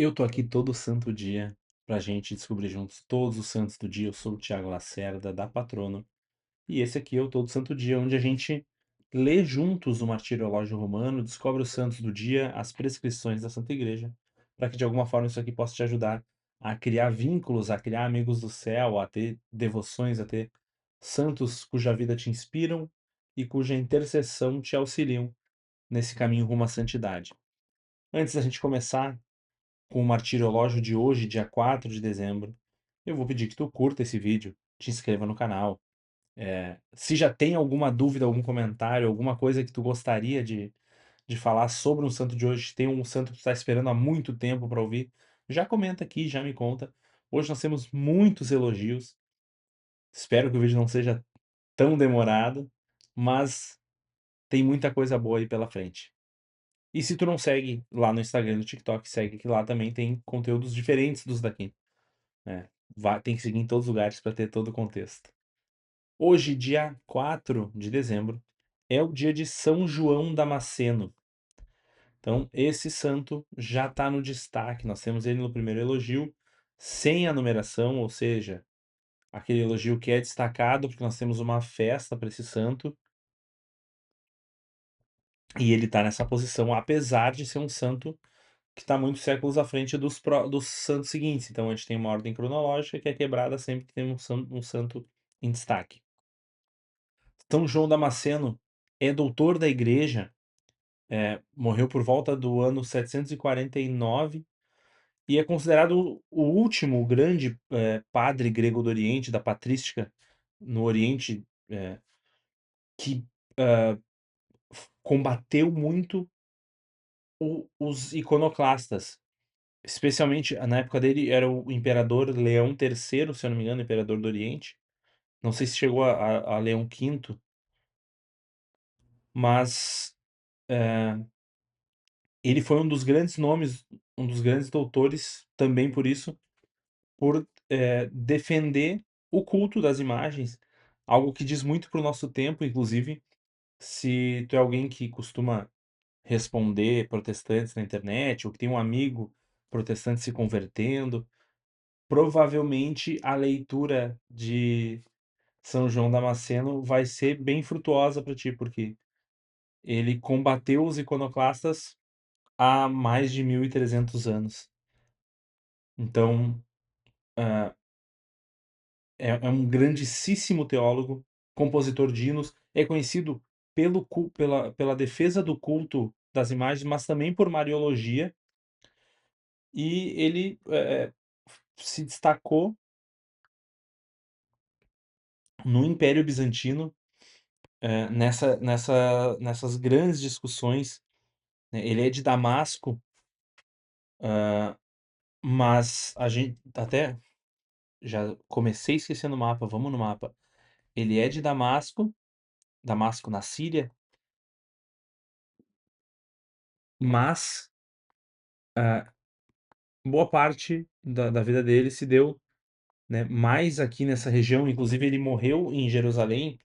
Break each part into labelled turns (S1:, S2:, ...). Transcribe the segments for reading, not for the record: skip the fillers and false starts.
S1: Eu tô aqui todo santo dia pra gente descobrir juntos todos os santos do dia. Eu sou o Thiago Lacerda, da Patrono, e esse aqui é o Todo Santo Dia, onde a gente lê juntos o Martirológio Romano, descobre os santos do dia, as prescrições da Santa Igreja, para que de alguma forma isso aqui possa te ajudar a criar vínculos, a criar amigos do céu, a ter devoções, a ter santos cuja vida te inspiram e cuja intercessão te auxiliam nesse caminho rumo à santidade. Antes da gente começar com o martirológio de hoje, dia 4 de dezembro, eu vou pedir que tu curta esse vídeo, te inscreva no canal. Se já tem alguma dúvida, algum comentário, alguma coisa que tu gostaria de falar sobre um santo de hoje, tem um santo que tu está esperando há muito tempo para ouvir, já comenta aqui, já me conta. Hoje nós temos muitos elogios. Espero que o vídeo não seja tão demorado, mas tem muita coisa boa aí pela frente. E se tu não segue lá no Instagram e no TikTok, segue que lá também tem conteúdos diferentes dos daqui. É, tem que seguir em todos os lugares para ter todo o contexto. Hoje, dia 4 de dezembro, é o dia de São João Damasceno. Então, esse santo já está no destaque. Nós temos ele no primeiro elogio, sem a numeração, ou seja, aquele elogio que é destacado, porque nós temos uma festa para esse santo, e ele está nessa posição, apesar de ser um santo que está muitos séculos à frente dos santos seguintes. Então, a gente tem uma ordem cronológica que é quebrada sempre que tem um santo em destaque. São João Damasceno é doutor da igreja, morreu por volta do ano 749 e é considerado o último grande padre grego do Oriente, da patrística no Oriente, que combateu muito os iconoclastas. Especialmente na época dele era o imperador Leão III, se eu não me engano, imperador do Oriente. Não sei se chegou a Leão V, mas ele foi um dos grandes nomes, um dos grandes doutores, também por isso, por defender o culto das imagens, algo que diz muito para o nosso tempo, inclusive, se tu é alguém que costuma responder protestantes na internet, ou que tem um amigo protestante se convertendo, provavelmente a leitura de São João Damasceno vai ser bem frutuosa para ti, porque ele combateu os iconoclastas há mais de 1300 anos. Então, é um grandíssimo teólogo, compositor de hinos, é conhecido pela defesa do culto das imagens, mas também por Mariologia, e ele se destacou no Império Bizantino, nessas grandes discussões, né? Ele é de Damasco, mas a gente até já comecei esquecendo o mapa, vamos no mapa. Ele é de Damasco, Damasco na Síria, mas boa parte da vida dele se deu, né, mais aqui nessa região. Inclusive, ele morreu em Jerusalém.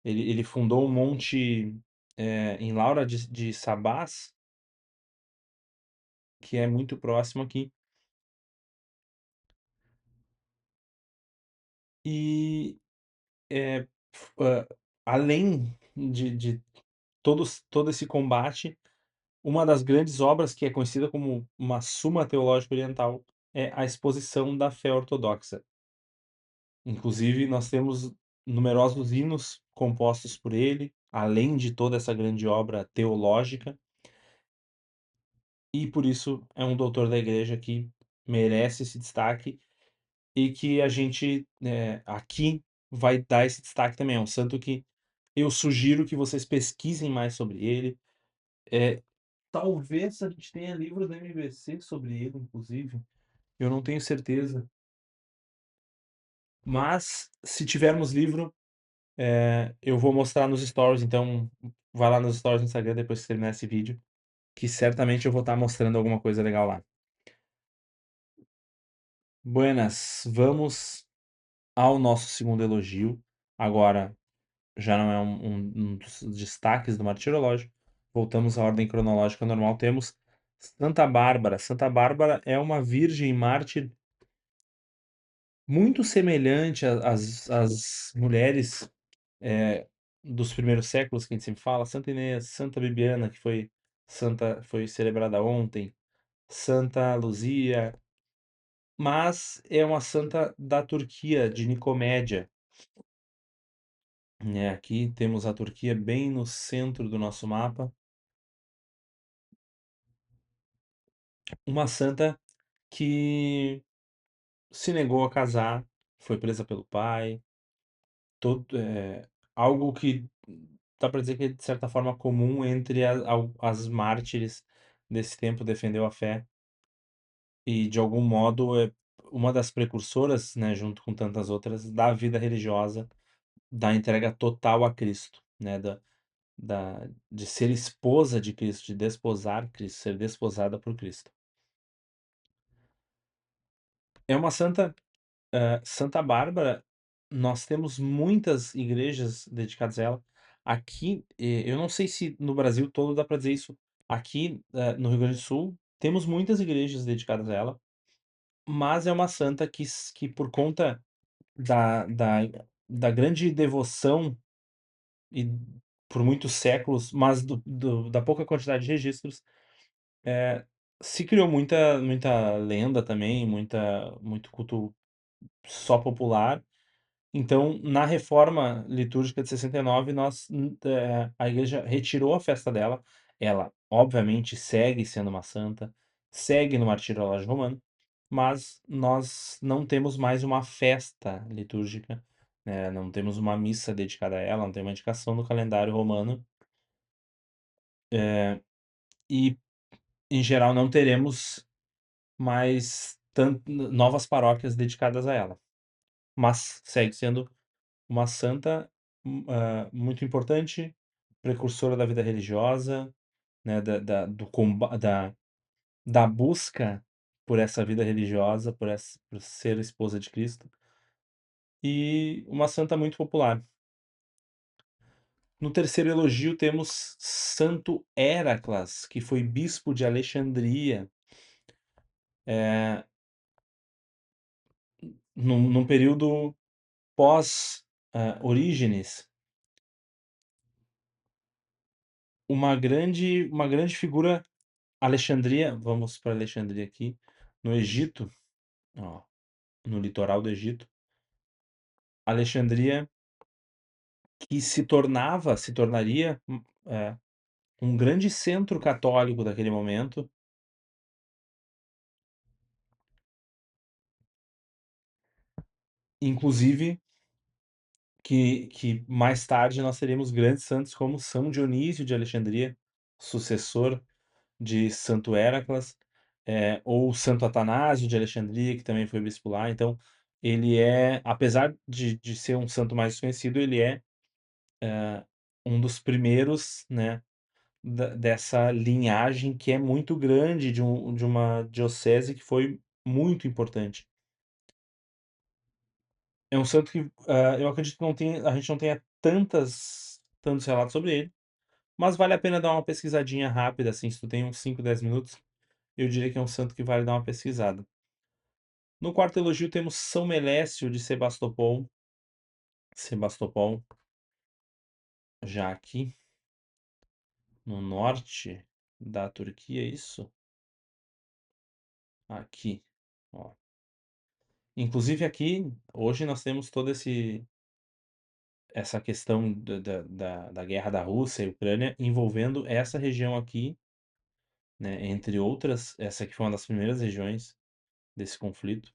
S1: Ele fundou um monte em Laura de Sabás, que é muito próximo aqui. E é, além de todo esse combate, uma das grandes obras que é conhecida como uma Suma Teológica Oriental é a Exposição da Fé Ortodoxa. Inclusive, nós temos numerosos hinos compostos por ele, além de toda essa grande obra teológica, e por isso é um doutor da igreja que merece esse destaque e que a gente aqui vai dar esse destaque também. É um santo que eu sugiro que vocês pesquisem mais sobre ele. Talvez a gente tenha livro da MBC sobre ele, inclusive. Eu não tenho certeza. Mas, se tivermos livro, eu vou mostrar nos stories. Então, vai lá nos stories do Instagram depois que terminar esse vídeo, que certamente eu vou estar mostrando alguma coisa legal lá. Buenas, vamos ao nosso segundo elogio. Agora, já não é um dos destaques do martirológio. Voltamos à ordem cronológica normal. Temos Santa Bárbara. Santa Bárbara é uma virgem mártir muito semelhante às mulheres, dos primeiros séculos que a gente sempre fala, Santa Inês, Santa Bibiana, que foi celebrada ontem, Santa Luzia, mas é uma santa da Turquia, de Nicomédia, né. Aqui temos a Turquia bem no centro do nosso mapa, uma santa que se negou a casar, foi presa pelo pai, algo que dá para dizer que é de certa forma comum entre as mártires desse tempo, defendeu a fé e de algum modo é uma das precursoras, né, junto com tantas outras, da vida religiosa, da entrega total a Cristo, né, de ser esposa de Cristo, de desposar Cristo, ser desposada por Cristo. É uma santa, Santa Bárbara, nós temos muitas igrejas dedicadas a ela. Aqui, eu não sei se no Brasil todo dá para dizer isso. Aqui, no Rio Grande do Sul, temos muitas igrejas dedicadas a ela, mas é uma santa que por conta da da da grande devoção e por muitos séculos, mas da pouca quantidade de registros, eh, se criou muita lenda também, muito culto só popular. Então, na reforma litúrgica de 69, a igreja retirou a festa dela. Ela, obviamente, segue sendo uma santa, segue no martirológio romano, mas nós não temos mais uma festa litúrgica, né, não temos uma missa dedicada a ela, não tem uma indicação no calendário romano, e, em geral, não teremos mais novas paróquias dedicadas a ela. Mas segue sendo uma santa, muito importante, precursora da vida religiosa, né, da busca por essa vida religiosa, por ser esposa de Cristo, e uma santa muito popular. No terceiro elogio temos Santo Heraclas, que foi bispo de Alexandria, eh, num período pós, Orígenes, uma grande figura. Alexandria, vamos para Alexandria aqui, no Egito, ó, no litoral do Egito. Alexandria que se tornaria, um grande centro católico daquele momento, inclusive que mais tarde nós teríamos grandes santos como São Dionísio de Alexandria, sucessor de Santo Heraclas, ou Santo Atanásio de Alexandria, que também foi bispo lá. Então, ele apesar de ser um santo mais desconhecido, ele é um dos primeiros, né, dessa linhagem que é muito grande, de uma diocese que foi muito importante. É um santo que, eu acredito que a gente não tenha tantos relatos sobre ele, mas vale a pena dar uma pesquisadinha rápida, assim, se tu tem uns 5, 10 minutos, eu diria que é um santo que vale dar uma pesquisada. No quarto elogio temos São Melécio de Sebastopol, já aqui no norte da Turquia, é isso? Aqui, ó. Inclusive aqui, hoje nós temos toda essa questão da guerra da Rússia e Ucrânia envolvendo essa região aqui, né, entre outras, essa aqui foi uma das primeiras regiões desse conflito,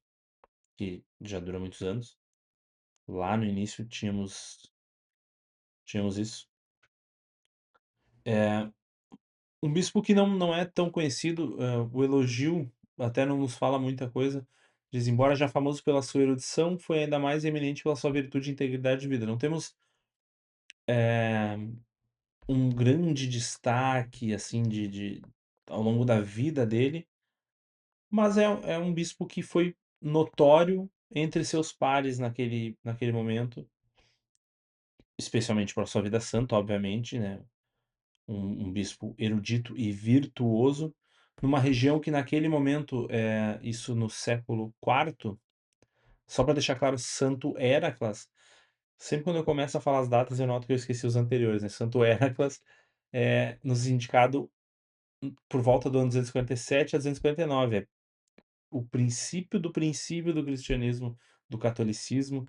S1: que já dura muitos anos. Lá no início tínhamos isso. Eh, um bispo que não é tão conhecido, o elogio até não nos fala muita coisa, diz: "Embora já famoso pela sua erudição, foi ainda mais eminente pela sua virtude e integridade de vida". Não temos, eh um grande destaque, assim, ao longo da vida dele, mas é um bispo que foi notório entre seus pares naquele momento, especialmente pela sua vida santa, obviamente, né, um bispo erudito e virtuoso, numa região que naquele momento, isso no século IV, só para deixar claro, Santo Heracles, sempre quando eu começo a falar as datas eu noto que eu esqueci os anteriores, né, Santo Heracles é nos indicado por volta do ano 247 a 249, é o princípio do cristianismo, do catolicismo,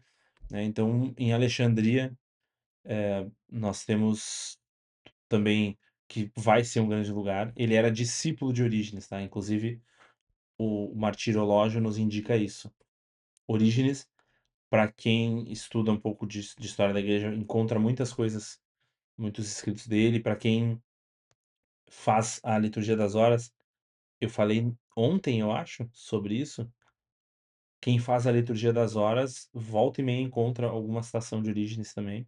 S1: né, então em Alexandria, nós temos também que vai ser um grande lugar, ele era discípulo de Orígenes, tá, inclusive o martirológio nos indica isso. Orígenes, para quem estuda um pouco de história da igreja, encontra muitas coisas, muitos escritos dele. Para quem faz a liturgia das horas, eu falei ontem, eu acho, sobre isso. Quem faz a liturgia das horas, volta e meia encontra alguma citação de Orígenes também.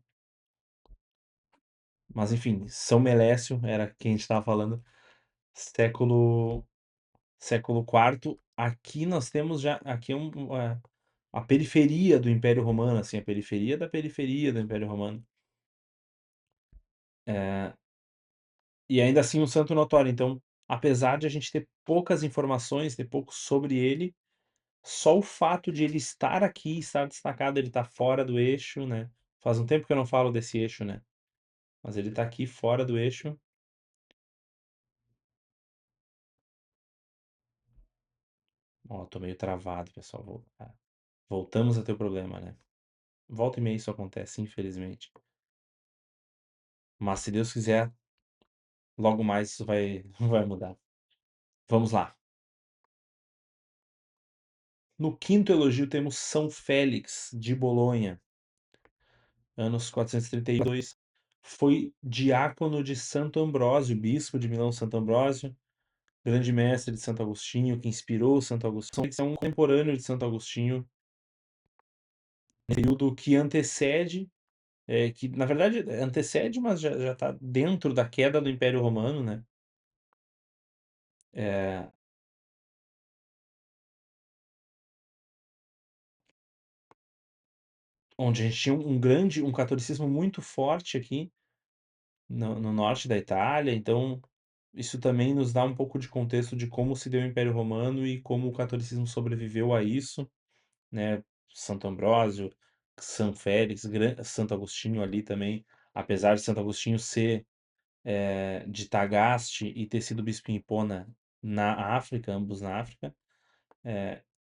S1: Mas enfim, São Melécio era quem a gente estava falando, século século IV. Aqui nós temos já aqui a periferia do Império Romano, assim, a periferia da periferia do Império Romano. E ainda assim um santo notório. Então, apesar de a gente ter poucas informações, ter pouco sobre ele, só o fato de ele estar aqui, estar destacado, ele tá fora do eixo, né? Faz um tempo que eu não falo desse eixo, né? Mas ele tá aqui fora do eixo. Ó, tô meio travado, pessoal. Voltamos a ter o problema, né? Volta e meia isso acontece, infelizmente. Mas se Deus quiser, logo mais isso vai, vai mudar. Vamos lá. No quinto elogio temos São Félix de Bolonha, anos 432. Foi diácono de Santo Ambrósio, bispo de Milão, Santo Ambrósio, grande mestre de Santo Agostinho, que inspirou Santo Agostinho. É um contemporâneo de Santo Agostinho, período que antecede, que na verdade antecede, mas já está dentro da queda do Império Romano, né? É, onde a gente tinha um catolicismo muito forte aqui no norte da Itália. Então isso também nos dá um pouco de contexto de como se deu o Império Romano e como o catolicismo sobreviveu a isso, né? Santo Ambrósio, São Félix, Santo Agostinho ali também, apesar de Santo Agostinho ser de Tagaste e ter sido bispo em Hipona na África, ambos na África,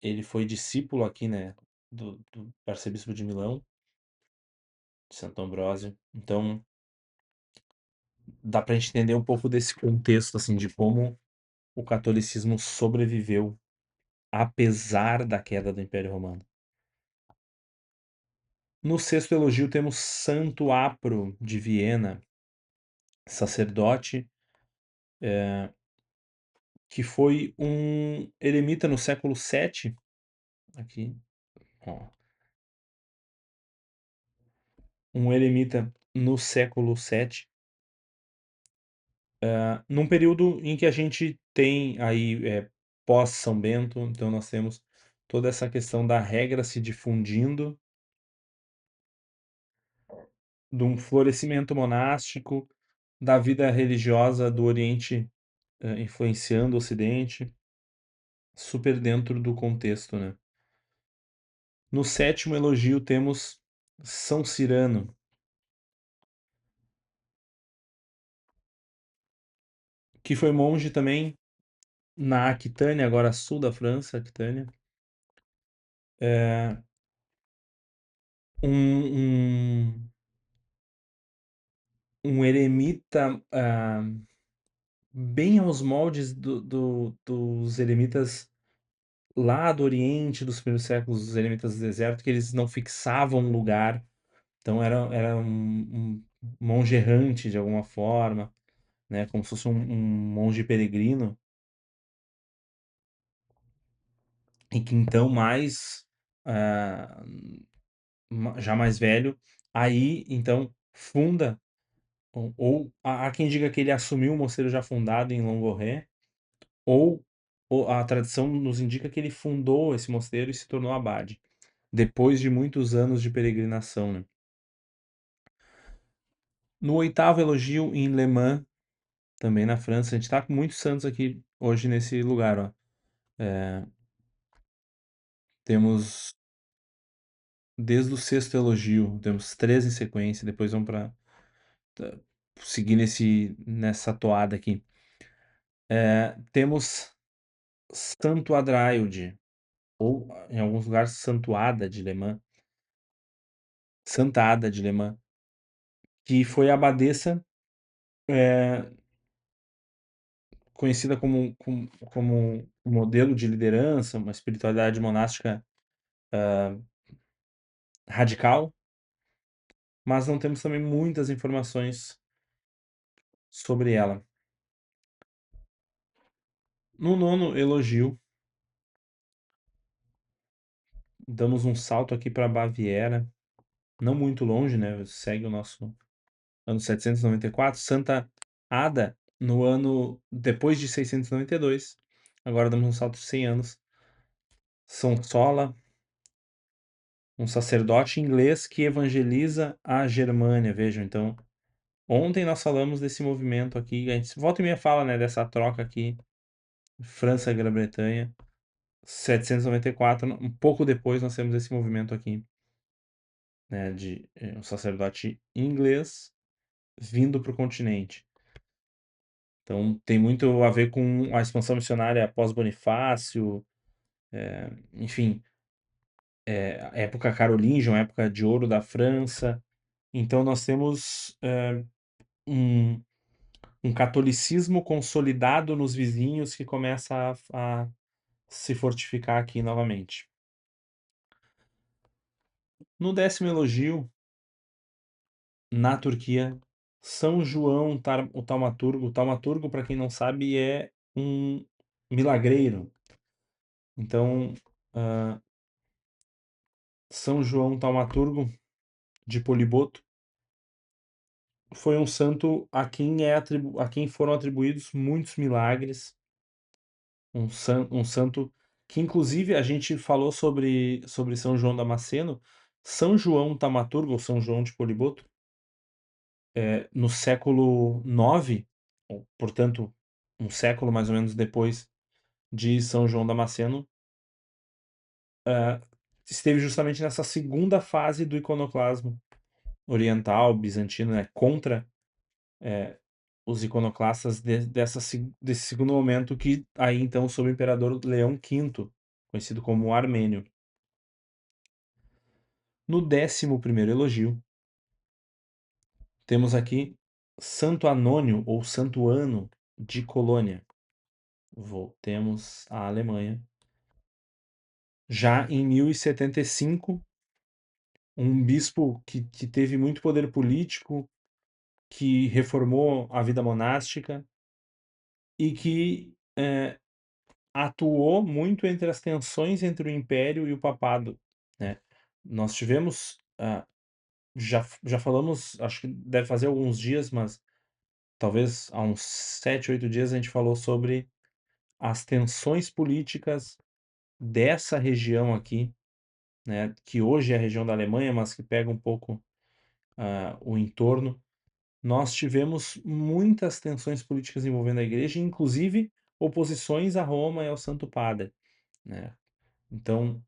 S1: ele foi discípulo aqui, né, do arcebispo de Milão, de Santo Ambrósio. Então dá para a gente entender um pouco desse contexto, assim, de como o catolicismo sobreviveu apesar da queda do Império Romano. No sexto elogio temos Santo Apro de Viena, sacerdote, que foi um eremita no século VII, aqui, ó, um eremita no século VII, num período em que a gente tem aí pós São Bento, então nós temos toda essa questão da regra se difundindo, de um florescimento monástico, da vida religiosa do Oriente influenciando o Ocidente, super dentro do contexto, né? No sétimo elogio temos São Cirano, que foi monge também na Aquitânia, agora sul da França, Aquitânia. É um, um eremita bem aos moldes dos eremitas lá do Oriente, dos primeiros séculos, os eremitas do deserto, que eles não fixavam um lugar. Então era um monge errante de alguma forma, né? Como se fosse um monge peregrino. E que então ah, já mais velho, aí então funda, ou há quem diga que ele assumiu o mosteiro já fundado em Longorré, ou a tradição nos indica que ele fundou esse mosteiro e se tornou abade, depois de muitos anos de peregrinação, né? No oitavo elogio em Le Mans, também na França. A gente tá com muitos santos aqui hoje nesse lugar, ó. Temos desde o sexto elogio, temos três em sequência, depois vamos para seguir nessa toada aqui. Temos Santo Adrailde, ou em alguns lugares Santo Ada de Lemã, Santa Ada de Lemã, que foi a abadesa é, conhecida como um modelo de liderança, uma espiritualidade monástica radical, mas não temos também muitas informações sobre ela. No nono elogio, damos um salto aqui para Baviera, não muito longe, né? Segue o nosso ano 794. Santa Ada, no ano depois de 692. Agora damos um salto de 100 anos. São Sola, um sacerdote inglês que evangeliza a Germânia. Vejam, então, ontem nós falamos desse movimento aqui. A gente volta e meia fala, né, dessa troca aqui, França e Grã-Bretanha. 794, um pouco depois nós temos esse movimento aqui, né, de um sacerdote inglês vindo para o continente. Então tem muito a ver com a expansão missionária pós-Bonifácio, enfim, época carolíngia, uma época de ouro da França. Então nós temos um, um catolicismo consolidado nos vizinhos que começa a se fortificar aqui novamente. No décimo elogio, na Turquia, São João o Taumaturgo. O Taumaturgo, para quem não sabe, é um milagreiro. Então, São João Taumaturgo de Poliboto foi um santo a quem foram atribuídos muitos milagres. Um santo que, inclusive, a gente falou sobre São João Damasceno. São João Taumaturgo, ou São João de Poliboto, no século IX, ou, portanto, um século mais ou menos depois de São João Damasceno, esteve justamente nessa segunda fase do iconoclasmo oriental, bizantino, né, contra os iconoclastas desse segundo momento, que aí então sob o imperador Leão V, conhecido como Armênio. No 11º elogio, temos aqui Santo Anônio ou Santo Ano de Colônia. Voltemos à Alemanha. Já em 1075, um bispo que teve muito poder político, que reformou a vida monástica e que atuou muito entre as tensões entre o Império e o Papado, né? Nós tivemos, já falamos, acho que deve fazer alguns dias, mas talvez há uns 7, 8 dias a gente falou sobre as tensões políticas dessa região aqui, né? Que hoje é a região da Alemanha, mas que pega um pouco o entorno. Nós tivemos muitas tensões políticas envolvendo a igreja, inclusive oposições a Roma e ao Santo Padre, né? Então,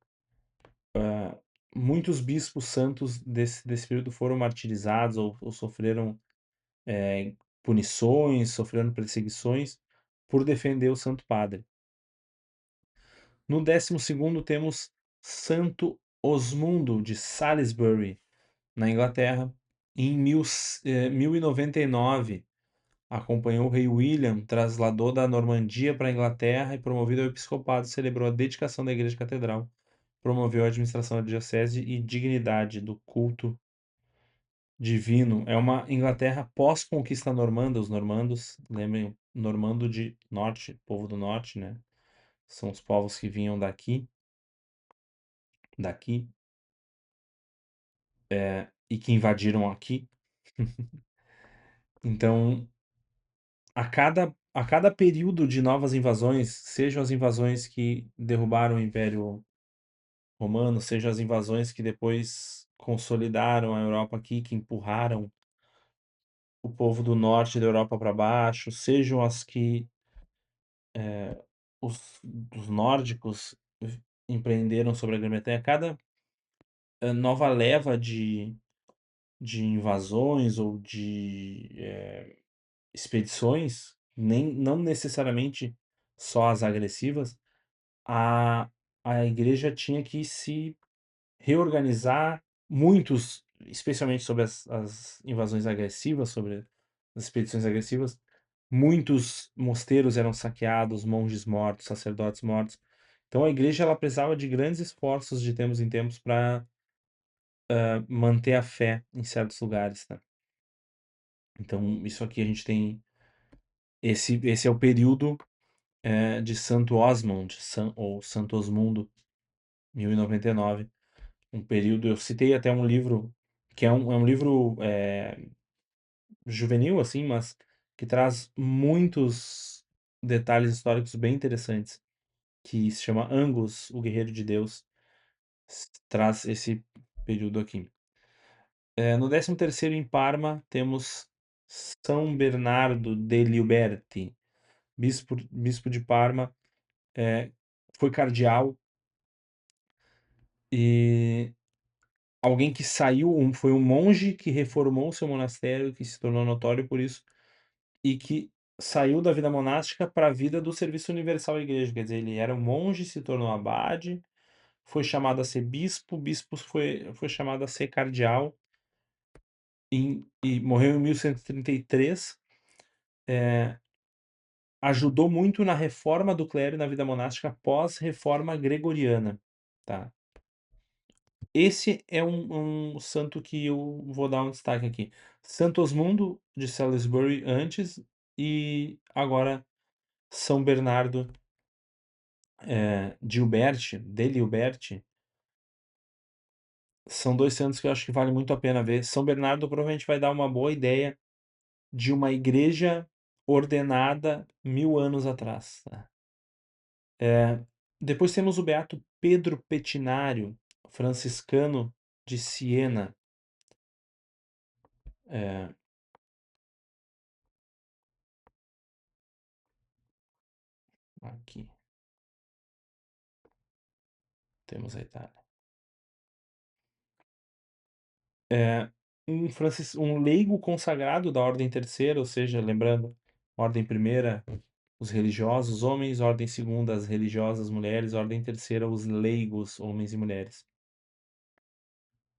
S1: muitos bispos santos desse período foram martirizados ou sofreram punições, sofreram perseguições por defender o Santo Padre. No 12º temos Santo Osmundo de Salisbury, na Inglaterra. Em 1099, acompanhou o rei William, trasladou da Normandia para a Inglaterra e, promovido ao episcopado, celebrou a dedicação da igreja catedral, promoveu a administração da diocese e dignidade do culto divino. É uma Inglaterra pós-conquista normanda. Os normandos, lembrem, normando de norte, povo do norte, né? São os povos que vinham daqui, e que invadiram aqui. Então, a cada período de novas invasões, sejam as invasões que derrubaram o Império Romano, sejam as invasões que depois consolidaram a Europa aqui, que empurraram o povo do norte da Europa para baixo, sejam as que, os nórdicos empreenderam sobre a Grã-Bretanha, cada, nova leva de invasões ou de, expedições, nem não necessariamente só as agressivas, a a igreja tinha que se reorganizar. Muitos, especialmente sobre as invasões agressivas, sobre as expedições agressivas, muitos mosteiros eram saqueados, monges mortos, sacerdotes mortos. Então a igreja ela precisava de grandes esforços de tempos em tempos para manter a fé em certos lugares, né. Então isso aqui a gente tem esse é o período, de Santo Osmond, ou Santo Osmundo, 1099. Um período, eu citei até um livro que é um livro, juvenil, assim, mas que traz muitos detalhes históricos bem interessantes, que se chama Angus, o Guerreiro de Deus, traz esse período aqui. No 13º em Parma temos São Bernardo degli Uberti, bispo de Parma, foi cardeal e alguém que saiu, foi um monge que reformou seu monastério, que se tornou notório por isso, e que saiu da vida monástica para a vida do serviço universal à igreja. Quer dizer, ele era um monge, se tornou abade, foi chamado a ser bispo, bispo foi chamado a ser cardeal, e morreu em 1133. Ajudou muito na reforma do clero e na vida monástica pós-reforma gregoriana, tá? Esse é um santo que eu vou dar um destaque aqui. Santo Osmundo de Salisbury antes, e agora São Bernardo, degli Uberti, são 2 santos que eu acho que vale muito a pena ver. São Bernardo provavelmente vai dar uma boa ideia de uma igreja ordenada 1000 anos atrás, tá. Depois temos o beato Pedro Petinário, franciscano de Siena. Eh, aqui temos a Itália. Um leigo consagrado da ordem terceira, ou seja, lembrando, ordem primeira, os religiosos homens, ordem segunda, as religiosas mulheres, ordem terceira, os leigos, homens e mulheres,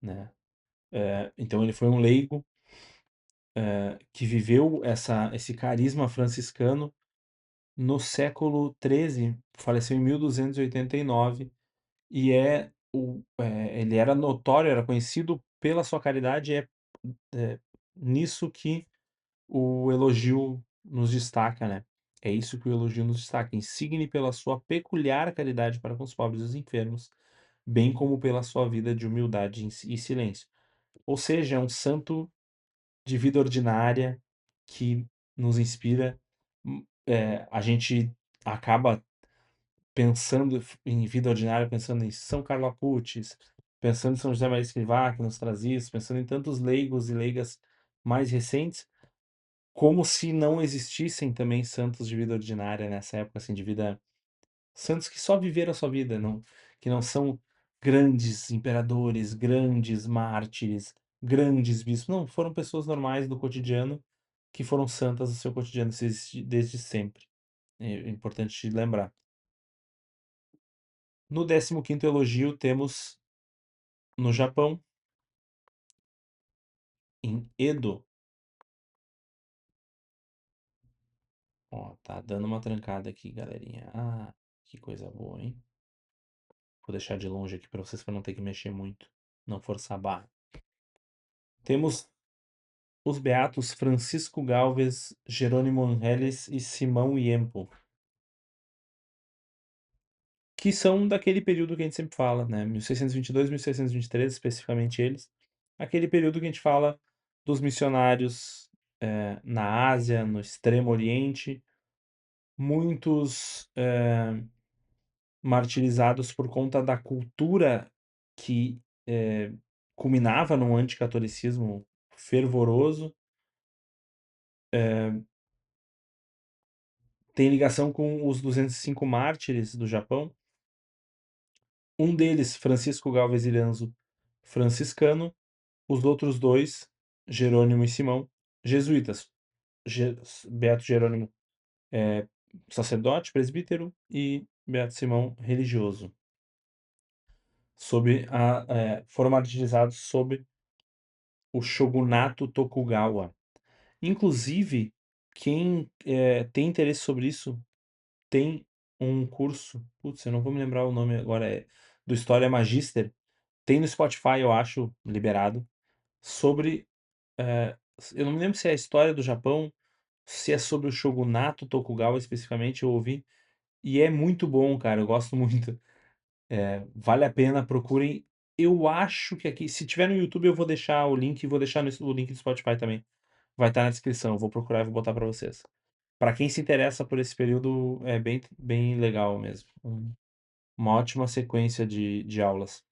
S1: né. Então ele foi um leigo, que viveu esse carisma franciscano no século XIII, faleceu em 1289, e ele era notório, era conhecido pela sua caridade, é nisso que o elogio nos destaca, né. É isso que o elogio nos destaca, insigne pela sua peculiar caridade para com os pobres e os enfermos, bem como pela sua vida de humildade e silêncio. Ou seja, é um santo de vida ordinária que nos inspira. A gente acaba pensando em vida ordinária, pensando em São Carlo Acutis, pensando em São José Maria Escrivá, que nos traz isso, pensando em tantos leigos e leigas mais recentes, como se não existissem também santos de vida ordinária nessa época, assim, de vida, santos que só viveram a sua vida, que não são grandes imperadores, grandes mártires, grandes bispos, não, foram pessoas normais do cotidiano, que foram santas do seu cotidiano desde sempre. É importante lembrar. No 15º elogio temos no Japão, em Edo. Ó, tá dando uma trancada aqui, galerinha. Ah, que coisa boa, hein? Vou deixar de longe aqui para vocês, para não ter que mexer muito, não forçar a barra. Temos os beatos Francisco Galvez, Jerônimo Angélez e Simão Iempo, que são daquele período que a gente sempre fala, né? 1622, 1623, especificamente eles. Aquele período que a gente fala dos missionários, na Ásia, no Extremo Oriente, muitos, martirizados por conta da cultura que, culminava num anticatolicismo fervoroso, Tem ligação com os 205 mártires do Japão. Um deles, Francisco Galvez Iranzo, franciscano. Os outros dois, Jerônimo e Simão, jesuítas. Beato Jerônimo, é, sacerdote, presbítero, e Beato Simão, religioso. Foram martirizados sob o shogunato Tokugawa. Inclusive, quem tem interesse sobre isso, tem um curso, putz, eu não vou me lembrar o nome agora, do História Magister, tem no Spotify, eu acho, liberado, sobre, eh, eu não me lembro se é a história do Japão, se é sobre o shogunato Tokugawa especificamente, eu ouvi, e é muito bom, cara, eu gosto muito. Vale a pena, procurem. Eu acho que aqui, se tiver no YouTube, eu vou deixar o link e vou deixar o link do Spotify também. Vai estar na descrição, eu vou procurar e vou botar para vocês. Para quem se interessa por esse período, é bem, bem legal mesmo. Uma ótima sequência de aulas.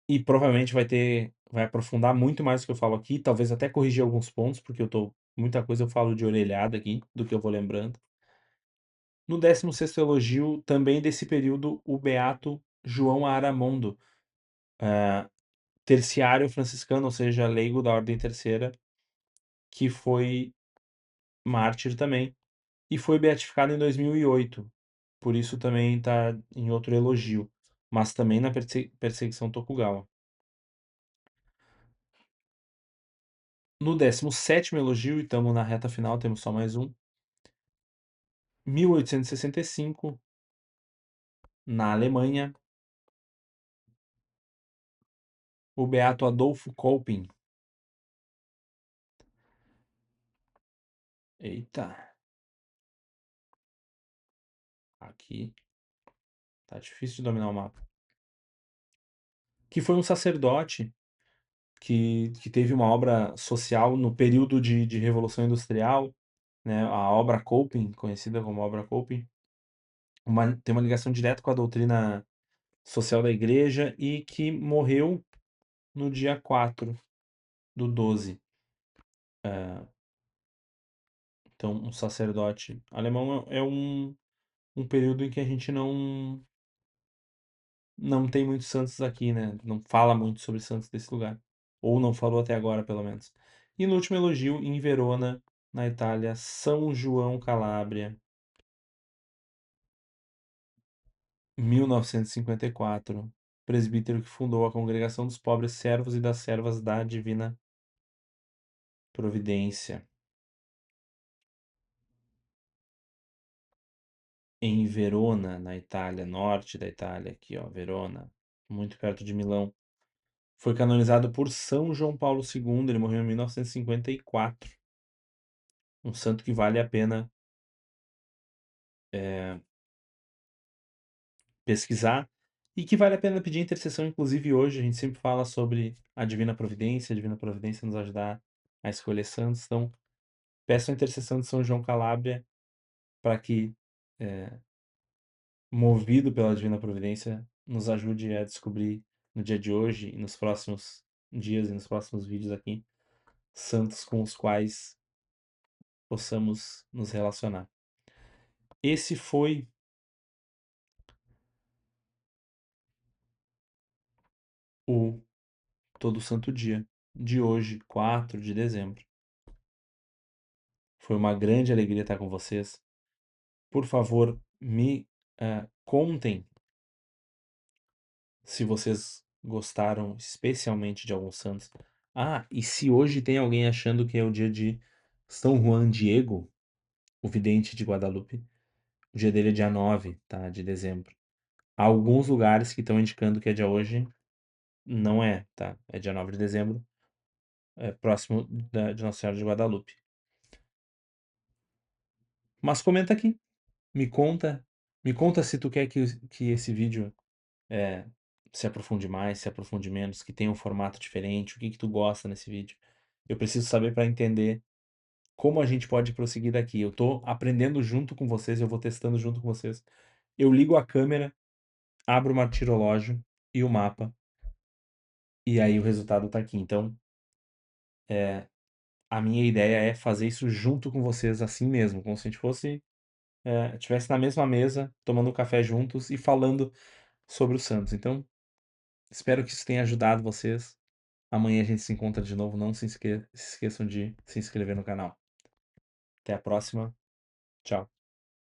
S1: E provavelmente vai aprofundar muito mais do que eu falo aqui, talvez até corrigir alguns pontos, porque muita coisa eu falo de orelhada aqui, do que eu vou lembrando. No 16º elogio, também desse período, o beato João Aramondo, terciário franciscano, ou seja, leigo da Ordem Terceira, que foi mártir também, e foi beatificado em 2008. Por isso também está em outro elogio, mas também na perseguição Tokugawa. No 17º elogio, e estamos na reta final, temos só mais um, 1865, na Alemanha, o beato Adolfo Kolping. Eita, aqui tá difícil de dominar o mapa. Que foi um sacerdote que teve uma obra social no período de Revolução Industrial, né? A obra Kolping, conhecida como obra Kolping, tem uma ligação direta com a doutrina social da igreja e que morreu no dia 4/12. Então, um sacerdote alemão é um período em que a gente não tem muitos santos aqui, né? Não fala muito sobre santos desse lugar. Ou não falou até agora, pelo menos. E no último elogio, em Verona, na Itália, São João Calábria, 1954. Presbítero que fundou a Congregação dos Pobres Servos e das Servas da Divina Providência. Em Verona, na Itália, norte da Itália, aqui, ó, Verona, muito perto de Milão. Foi canonizado por São João Paulo II, ele morreu em 1954. Um santo que vale a pena pesquisar e que vale a pena pedir intercessão, inclusive hoje a gente sempre fala sobre a Divina Providência nos ajudar a escolher santos, então peço a intercessão de São João Calábria para que, movido pela Divina Providência, nos ajude a descobrir no dia de hoje e nos próximos dias e nos próximos vídeos aqui, santos com os quais possamos nos relacionar. Esse foi o Todo Santo Dia de hoje, 4 de dezembro. Foi uma grande alegria estar com vocês. Por favor, me contem se vocês gostaram especialmente de alguns santos. Ah, e se hoje tem alguém achando que é o dia de São Juan Diego, o vidente de Guadalupe, o dia dele é dia 9, tá, de dezembro. Há alguns lugares que estão indicando que é dia hoje, não é, tá? É dia 9 de dezembro, próximo de Nossa Senhora de Guadalupe. Mas comenta aqui, me conta, me conta se tu quer que esse vídeo é, se aprofunde mais, se aprofunde menos, que tenha um formato diferente, o que que tu gosta nesse vídeo. Eu preciso saber para entender como a gente pode prosseguir daqui. Eu tô aprendendo junto com vocês, eu vou testando junto com vocês. Eu ligo a câmera, abro o martirológio e o mapa, e aí o resultado tá aqui. Então, a minha ideia é fazer isso junto com vocês, assim mesmo, como se a gente fosse, tivesse na mesma mesa, tomando um café juntos e falando sobre o Santos. Então, espero que isso tenha ajudado vocês. Amanhã a gente se encontra de novo. Não se esqueçam de se inscrever no canal. Até a próxima. Tchau.